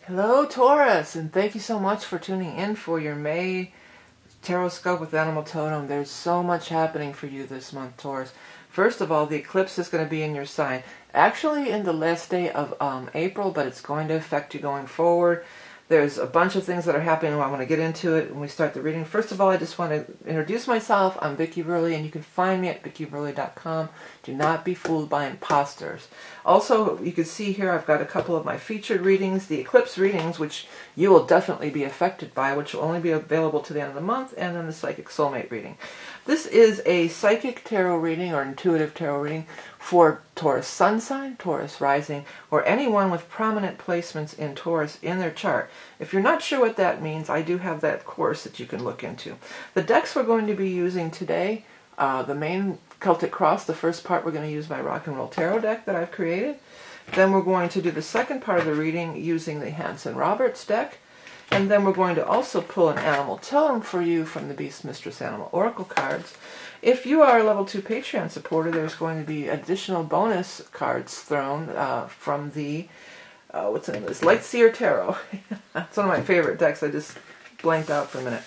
Hello Taurus, and thank you so much for tuning in for your May Taroscope with Animal Totem. There's so much happening for you this month, Taurus. First of all, the eclipse is going to be in your sign. Actually in the last day of April, but it's going to affect you going forward. There's a bunch of things that are happening. I want to get into it when we start the reading. First of all, I just want to introduce myself. I'm Vickie Verlie, and you can find me at vickieverlie.com. Do not be fooled by imposters. Also, you can see here I've got a couple of my featured readings, the eclipse readings, which you will definitely be affected by, which will only be available to the end of the month, and then the psychic soulmate reading. This is a psychic tarot reading or intuitive tarot reading for Taurus sun sign, Taurus rising, or anyone with prominent placements in Taurus in their chart. If you're not sure what that means, I do have that course that you can look into. The decks we're going to be using today, the main Celtic Cross, the first part we're going to use my Rock and Roll Tarot deck that I've created. Then we're going to do the second part of the reading using the Hanson Roberts deck. And then we're going to also pull an animal totem for you from the Beast Mistress Animal Oracle cards. If you are a level 2 Patreon supporter, there's going to be additional bonus cards thrown from the, what's the name of this? Lightseer Tarot. That's one of my favorite decks. I just blanked out for a minute.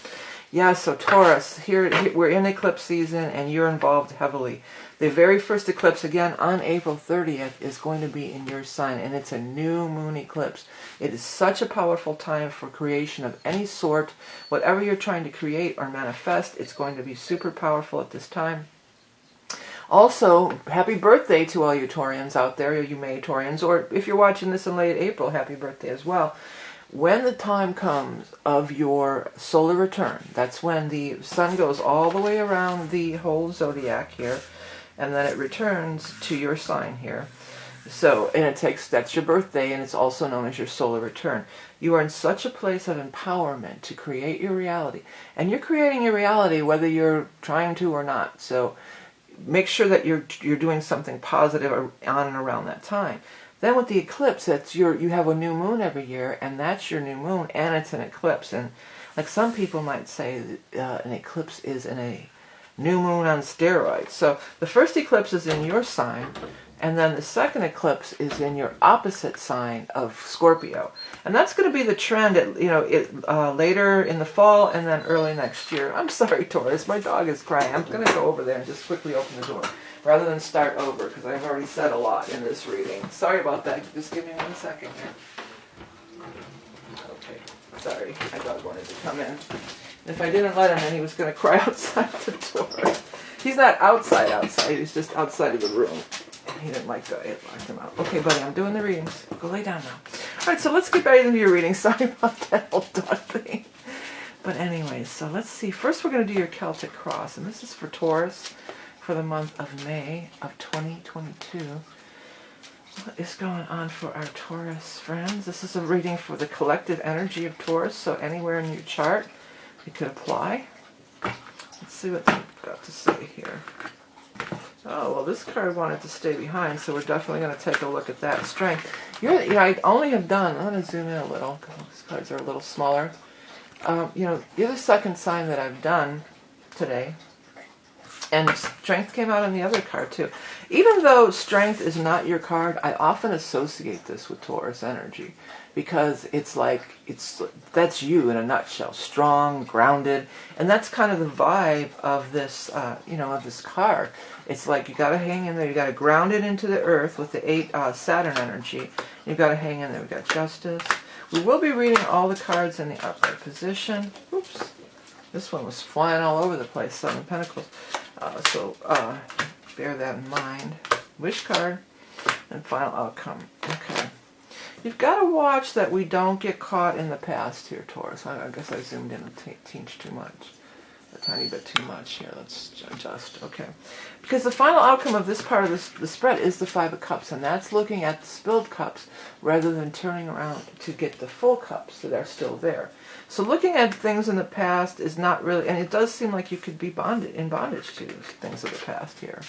Yeah, so Taurus, here we're in eclipse season and you're involved heavily. The very first eclipse, again, on April 30th, is going to be in your sign, and it's a new moon eclipse. It is such a powerful time for creation of any sort. Whatever you're trying to create or manifest, it's going to be super powerful at this time. Also, happy birthday to all you Taurians out there, you May Taurians, or if you're watching this in late April, happy birthday as well. When the time comes of your solar return, that's when the sun goes all the way around the whole zodiac here, and then it returns to your sign here. So, and that's your birthday, and it's also known as your solar return. You are in such a place of empowerment to create your reality. And you're creating your reality whether you're trying to or not. So make sure that you're doing something positive on and around that time. Then with the eclipse, you have a new moon every year, and that's your new moon, and it's an eclipse. And like some people might say, an eclipse is in a new moon on steroids. So the first eclipse is in your sign, and then the second eclipse is in your opposite sign of Scorpio. And that's going to be the trend later in the fall and then early next year. I'm sorry, Taurus, my dog is crying. I'm going to go over there and just quickly open the door rather than start over because I've already said a lot in this reading. Sorry about that. Just give me 1 second here. Okay, sorry. My dog wanted to come in. If I didn't let him in, he was going to cry outside the door. He's not outside. He's just outside of the room. He didn't like that. I had locked him out. Okay, buddy, I'm doing the readings. Go lay down now. All right, so let's get right into your reading. Sorry about that whole dog thing. But anyways, so let's see. First, we're going to do your Celtic Cross, and this is for Taurus for the month of May of 2022. What is going on for our Taurus friends? This is a reading for the collective energy of Taurus, so anywhere in your chart you could apply. Let's see what they've got to say here. Oh, well, this card wanted to stay behind, so we're definitely going to take a look at that. Strength. I only have done, I'm going to zoom in a little, because these cards are a little smaller. You're the second sign that I've done today. And Strength came out on the other card, too. Even though Strength is not your card, I often associate this with Taurus energy. Because it's like, that's you in a nutshell. Strong, grounded. And that's kind of the vibe of this, of this card. It's like you got to hang in there. You got to ground it into the earth with the 8 Saturn energy. You've got to hang in there. We've got Justice. We will be reading all the cards in the upright position. Oops. This one was flying all over the place. 7 of Pentacles. So bear that in mind. Wish card and final outcome. Okay. You've got to watch that we don't get caught in the past here, Taurus. I guess I zoomed in a teeny too much. A tiny bit too much here. Let's adjust. Okay. Because the final outcome of this part of the spread is the 5 of Cups, and that's looking at the spilled cups rather than turning around to get the full cups that are still there. So looking at things in the past is not really, and it does seem like you could be in bondage to things of the past here.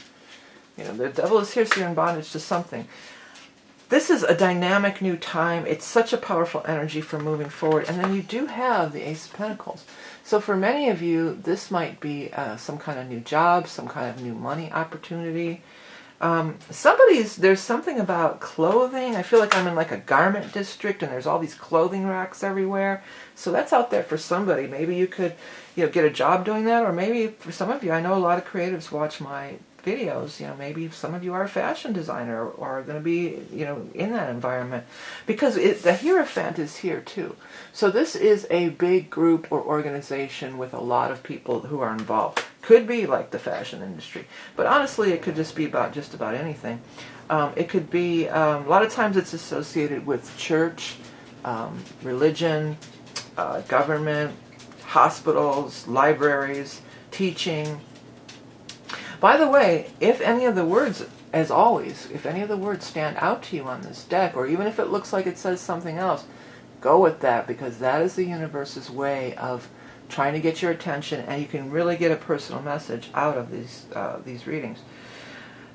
The devil is here, so you're in bondage to something. This is a dynamic new time. It's such a powerful energy for moving forward. And then you do have the Ace of Pentacles. So for many of you, this might be some kind of new job, some kind of new money opportunity. There's something about clothing. I feel like I'm in like a garment district and there's all these clothing racks everywhere. So that's out there for somebody. Maybe you could, get a job doing that, or maybe for some of you, I know a lot of creatives watch my videos, maybe some of you are a fashion designer or are going to be, in that environment, because the Hierophant is here too. So this is a big group or organization with a lot of people who are involved. Could be like the fashion industry, but honestly it could just be about just about anything. It could be, a lot of times it's associated with church, religion, government, hospitals, libraries, teaching. By the way, if any of the words, as always, if any of the words stand out to you on this deck, or even if it looks like it says something else, go with that, because that is the universe's way of trying to get your attention, and you can really get a personal message out of these readings.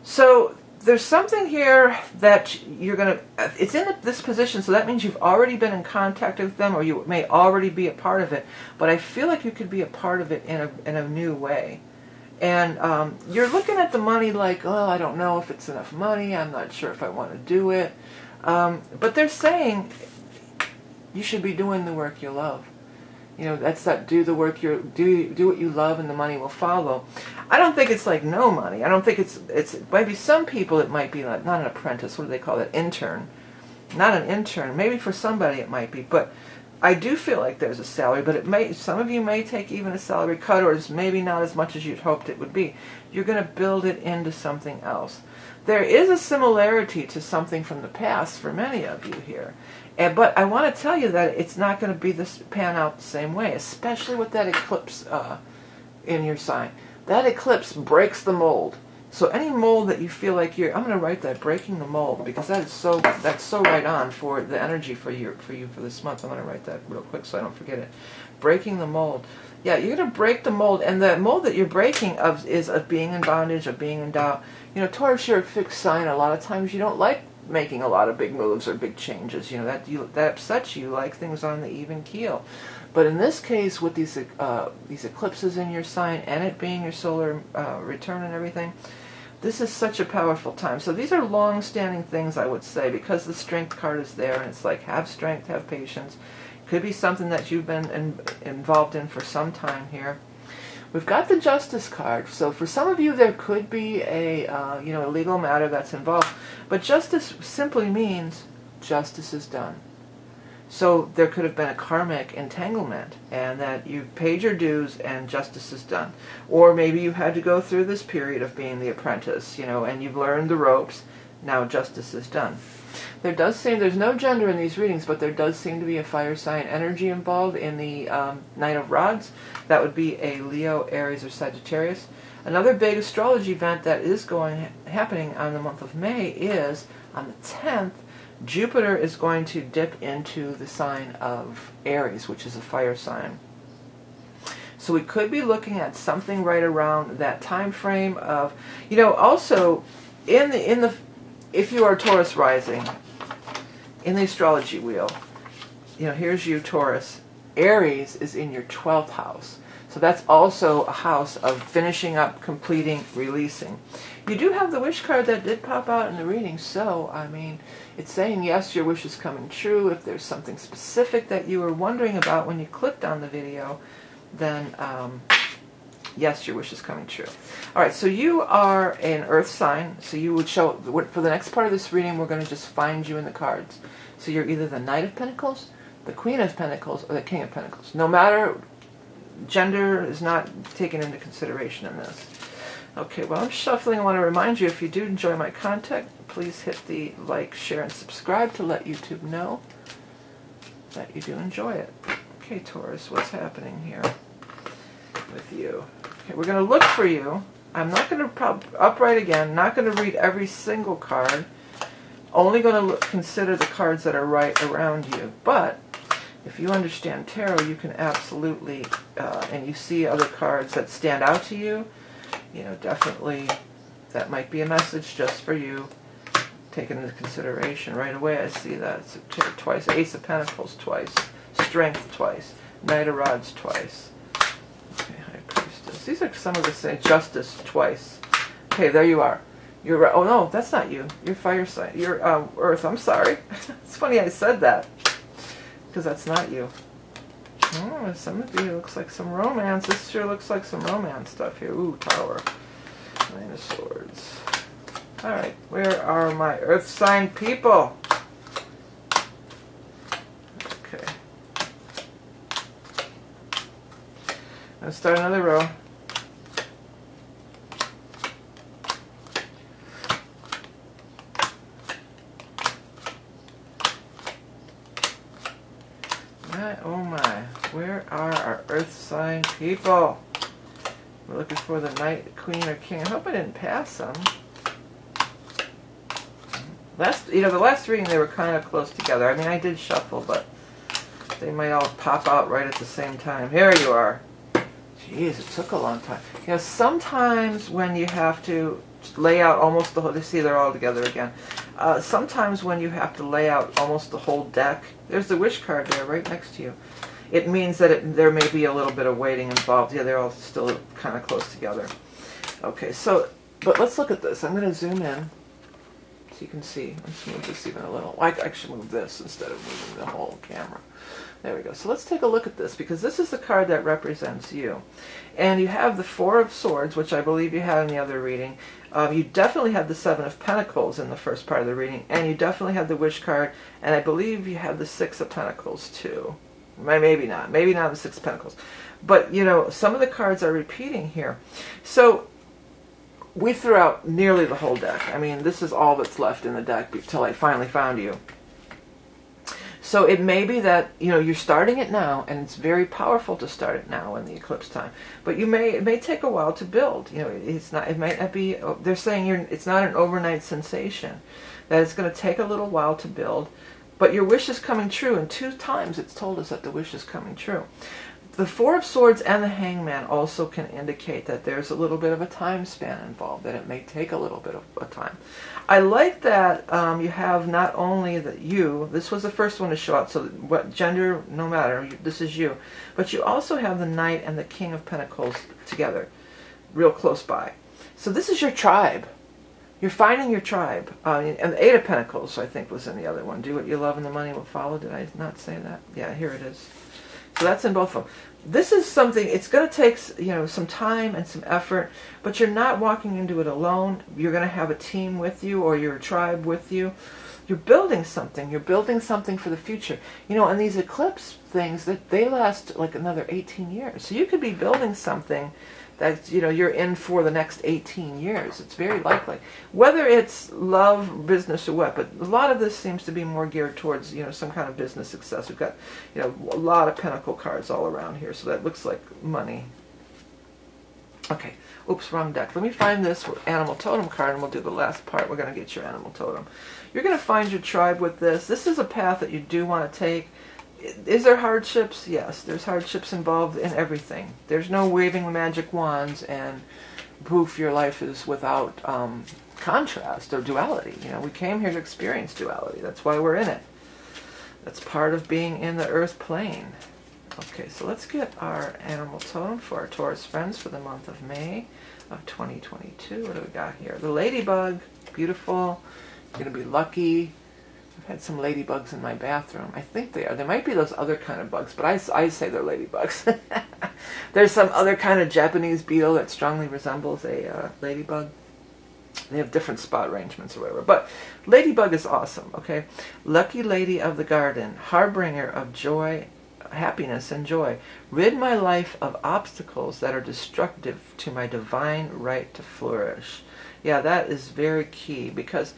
So there's something here that you're going to, it's in this position, so that means you've already been in contact with them, or you may already be a part of it, but I feel like you could be a part of it in a new way. And you're looking at the money like, oh, I don't know if it's enough money, I'm not sure if I want to do it. But they're saying you should be doing the work you love. That's that, do the work do what you love and the money will follow. I don't think it's like no money. I don't think it's maybe some people it might be like, not an apprentice, what do they call it? Intern. Not an intern. Maybe for somebody it might be, but I do feel like there's a salary, but some of you may take even a salary cut, or it's maybe not as much as you'd hoped it would be. You're going to build it into something else. There is a similarity to something from the past for many of you here. But I want to tell you that it's not going to be pan out the same way, especially with that eclipse in your sign. That eclipse breaks the mold. So any mold that you feel like I'm going to write that, breaking the mold, because that's so right on for the energy for you for this month. I'm going to write that real quick so I don't forget it. Breaking the mold. Yeah, you're going to break the mold, and the mold that you're breaking is of being in bondage, of being in doubt. Taurus, you're a fixed sign. A lot of times you don't like making a lot of big moves or big changes. That upsets you. You like things on the even keel. But in this case, with these eclipses in your sign and it being your solar return and everything, this is such a powerful time. So these are long-standing things, I would say, because the Strength card is there, and it's like, have strength, have patience. Could be something that you've been involved in for some time here. We've got the Justice card. So for some of you, there could be a legal matter that's involved. But justice simply means justice is done. So there could have been a karmic entanglement, and that you've paid your dues and justice is done. Or maybe you had to go through this period of being the apprentice, and you've learned the ropes. Now justice is done. There does seem, there's no gender in these readings, but there does seem to be a fire sign energy involved in the Knight of Rods. That would be a Leo, Aries, or Sagittarius. Another big astrology event that is happening on the month of May is on the 10th. Jupiter is going to dip into the sign of Aries, which is a fire sign. So we could be looking at something right around that time frame of, also if you are Taurus rising, in the astrology wheel, here's you, Taurus. Aries is in your 12th house. So that's also a house of finishing up, completing, releasing. You do have the wish card that did pop out in the reading, so, it's saying, yes, your wish is coming true. If there's something specific that you were wondering about when you clicked on the video, then, yes, your wish is coming true. All right, so you are an earth sign, so you would show, for the next part of this reading, we're going to just find you in the cards. So you're either the Knight of Pentacles, the Queen of Pentacles, or the King of Pentacles. No matter, gender is not taken into consideration in this. Okay, while I'm shuffling, I want to remind you, if you do enjoy my content, please hit the like, share, and subscribe to let YouTube know that you do enjoy it. Okay, Taurus, what's happening here with you? Okay, we're going to look for you. I'm not going to upright again, not going to read every single card. Only going to consider the cards that are right around you. But if you understand tarot, you can absolutely, and you see other cards that stand out to you, definitely that might be a message just for you. Taken into consideration right away. I see that. So twice. Ace of Pentacles twice. Strength twice. Knight of Rods twice. Okay, High Priestess. These are some of the same. Justice twice. Okay, there you are. You're, oh no, that's not you. You're fire sign. You're Earth. I'm sorry. It's funny I said that, because that's not you. Oh, some of you, looks like some romance. This sure looks like some romance stuff here. Ooh, Tower. Nine of Swords. Alright, where are my Earth sign people? Okay. Let's start another row. Oh my, where are our Earth sign people? We're looking for the Knight, Queen, or King. I hope I didn't pass them. The last reading they were kind of close together. I mean, I did shuffle, but they might all pop out right at the same time. Here you are. Jeez, it took a long time. You know, sometimes when you have to lay out almost the whole, you see they're all together again. Sometimes when you have to lay out almost the whole deck, there's the Wish card there right next to you. It means that there may be a little bit of waiting involved. Yeah, they're all still kind of close together. Okay, so, but let's look at this. I'm going to zoom in so you can see. Let's move this even a little. I should move this instead of moving the whole camera. There we go. So let's take a look at this, because this is the card that represents you. And you have the Four of Swords, which I believe you had in the other reading. You definitely had the Seven of Pentacles in the first part of the reading. And you definitely had the Wish card. And I believe you had the Six of Pentacles too. Maybe not. Maybe not the Six of Pentacles. But, you know, some of the cards are repeating here. So we threw out nearly the whole deck. I mean, this is all that's left in the deck until I finally found you. So it may be that, you know, you're starting it now, and it's very powerful to start it now in the eclipse time. But it may take a while to build. You know, it might not be. They're saying it's not an overnight sensation. That it's going to take a little while to build, but your wish is coming true. And 2 times it's told us that the wish is coming true. The Four of Swords and the Hangman also can indicate that there's a little bit of a time span involved, that it may take a little bit of a time. I like that you have not only this was the first one to show up, so what gender, no matter, this is you, but you also have the Knight and the King of Pentacles together, real close by. So this is your tribe. You're finding your tribe. And the Eight of Pentacles, I think, was in the other one. Do what you love and the money will follow. Did I not say that? Yeah, here it is. So that's in both of them. This is something, it's going to take, you know, some time and some effort, but you're not walking into it alone. You're going to have a team with you, or your tribe with you. You're building something. You're building something for the future. You know, and these eclipse things, they last like another 18 years. So you could be building something that, you know, you're in for the next 18 years. It's very likely. Whether it's love, business, or what, but a lot of this seems to be more geared towards, you know, some kind of business success. We've got, you know, a lot of pentacle cards all around here, so that looks like money. Okay, oops, wrong deck. Let me find this animal totem card, and we'll do the last part. We're going to get your animal totem. You're going to find your tribe with this. This is a path that you do want to take. Is there hardships? Yes, there's hardships involved in everything. There's no waving the magic wands and poof, your life is without contrast or duality. You know, we came here to experience duality. That's why we're in it. That's part of being in the earth plane. Okay, so let's get our animal totem for our Taurus friends for the month of May of 2022. What do we got here? The ladybug, beautiful. You're going to be lucky. I've had some ladybugs in my bathroom. I think they are. There might be those other kind of bugs, but I say they're ladybugs. There's some other kind of Japanese beetle that strongly resembles a ladybug. They have different spot arrangements or whatever. But ladybug is awesome, okay? Lucky lady of the garden, harbinger of joy, happiness, and joy. Rid my life of obstacles that are destructive to my divine right to flourish. Yeah, that is very key, because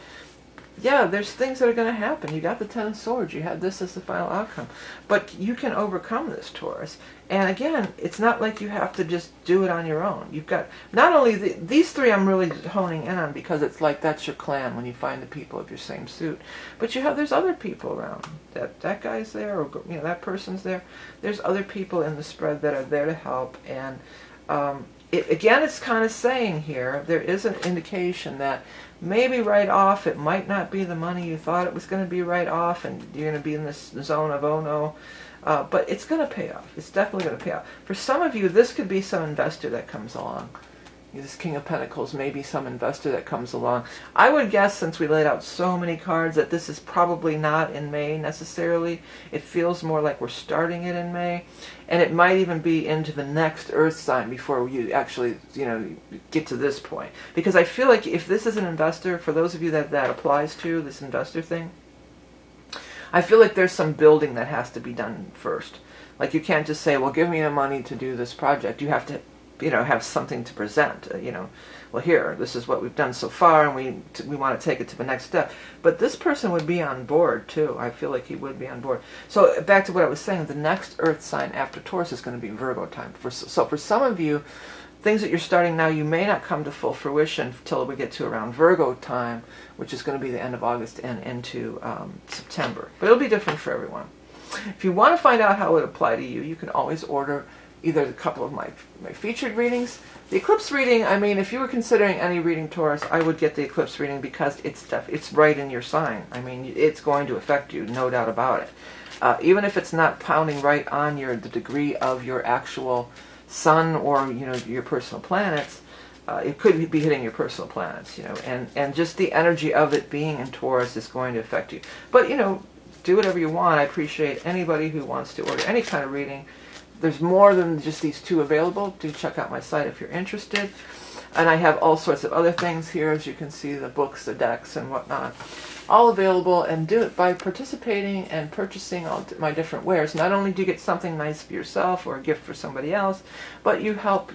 yeah, there's things that are going to happen. You got the Ten of Swords. You had this as the final outcome. But you can overcome this, Taurus. And again, it's not like you have to just do it on your own. You've got, not only these 3 I'm really honing in on, because it's like that's your clan when you find the people of your same suit. But there's other people around. That guy's there, or you know, that person's there. There's other people in the spread that are there to help. And again, it's kind of saying here, there is an indication that maybe right off it might not be the money you thought it was going to be right off, and you're going to be in this zone of oh no, but it's going to pay off. It's definitely going to pay off. For some of you, this could be some investor that comes along This King of Pentacles may be some investor that comes along. I would guess, since we laid out so many cards, that this is probably not in May necessarily. It feels more like we're starting it in May. And it might even be into the next Earth sign before you actually, get to this point. Because I feel like if this is an investor, for those of you that applies to, this investor thing, I feel like there's some building that has to be done first. Like, you can't just say, well, give me the money to do this project. You have to have something to present, well, here, this is what we've done so far, and we want to take it to the next step. But this person would be on board, too. I feel like he would be on board. So, back to what I was saying, the next Earth sign after Taurus is going to be Virgo time. So, for some of you, things that you're starting now, you may not come to full fruition until we get to around Virgo time, which is going to be the end of August and into September. But it'll be different for everyone. If you want to find out how it would apply to you, you can always order either a couple of my featured readings. The eclipse reading, I mean, if you were considering any reading, Taurus, I would get the eclipse reading because it's right in your sign. I mean, it's going to affect you, no doubt about it. Even if it's not pounding right on the degree of your actual sun or, your personal planets, it could be hitting your personal planets, and just the energy of it being in Taurus is going to affect you. But, do whatever you want. I appreciate anybody who wants to order any kind of reading. There's more than just these two available. Do check out my site if you're interested. And I have all sorts of other things here, as you can see, the books, the decks, and whatnot. All available, and do it by participating and purchasing all my different wares. Not only do you get something nice for yourself or a gift for somebody else, but you help,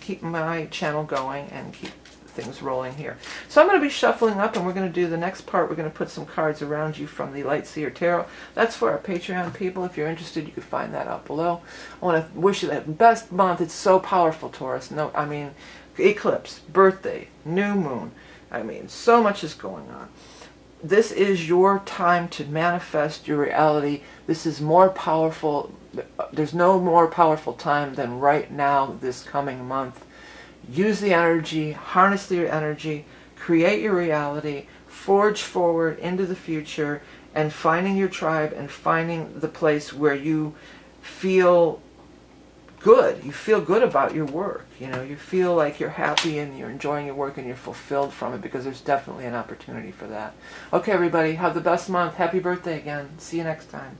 keep my channel going and keep things rolling here. So I'm going to be shuffling up, and we're going to do the next part. We're going to put some cards around you from the Light Seer Tarot. That's for our Patreon people. If you're interested, you can find that out below. I want to wish you the best month. It's so powerful, Taurus. No, I mean, eclipse, birthday, new moon. I mean, so much is going on. This is your time to manifest your reality. This is more powerful. There's no more powerful time than right now, this coming month. Use the energy, harness your energy, create your reality, forge forward into the future, and finding your tribe and finding the place where you feel good. You feel good about your work. You feel like you're happy and you're enjoying your work and you're fulfilled from it, because there's definitely an opportunity for that. Okay, everybody, have the best month. Happy birthday again. See you next time.